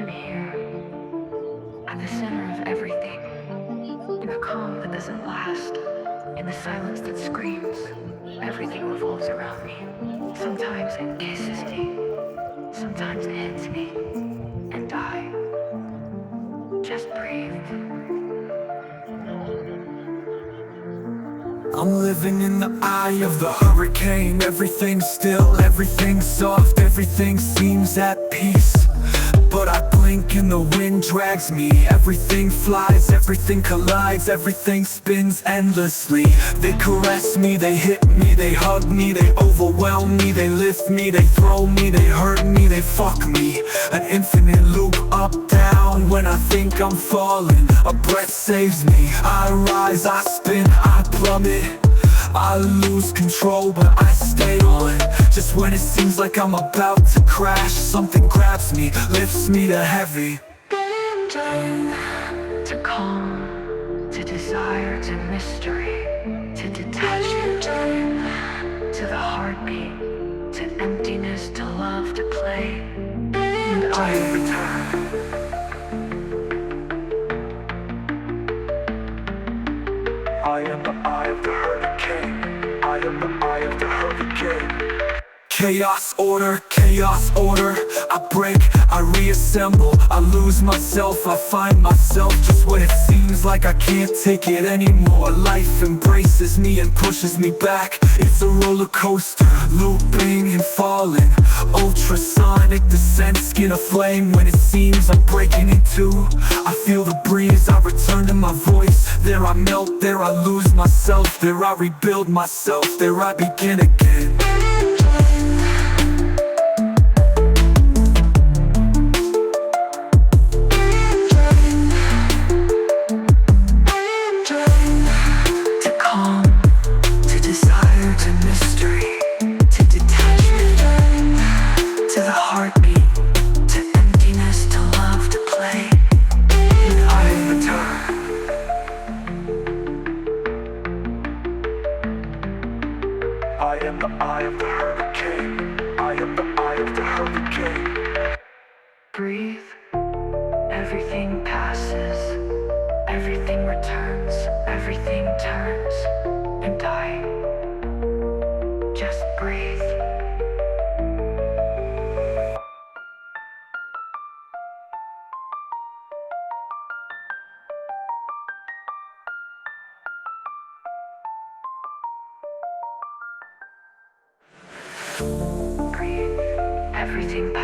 I'm here, at the center of everything, in the calm that doesn't last, in the silence that screams. Everything revolves around me. Sometimes it kisses me, sometimes it hits me, and I just breathe. I'm living in the eye of the hurricane. Everything's still, everything's soft, everything seems at peace. But I blink and the wind drags me. Everything flies, everything collides, everything spins endlessly. They caress me, they hit me, they hug me, they overwhelm me, they lift me, they throw me, they hurt me, they fuck me. An infinite loop, up, down. When I think I'm falling, a breath saves me. I rise, I spin, I plummet. I lose control, but I stay on. Just when it seems like I'm about to crash, something grabs me, lifts me to heavy. To calm, to desire, to mystery, to detachment, to the heartbeat, to emptiness, to love, to play. And I return. I am the eye of the hurricane. I am the eye of the hurricane. Chaos, order, I break, I reassemble, I lose myself, I find myself just when it seems like I can't take it anymore. Life embraces me and pushes me back. It's a roller coaster, looping and falling. Ultrasonic descent, skin aflame when it seems I'm breaking in two. I feel the breeze, I return to my voice. There I melt, there I lose myself. There I rebuild myself, there I begin again. I am the eye of the hurricane. I am the eye of the hurricane. Breathe. Everything passes. Everything returns. Everything turns. And I just breathe. Breathe. Everything passes.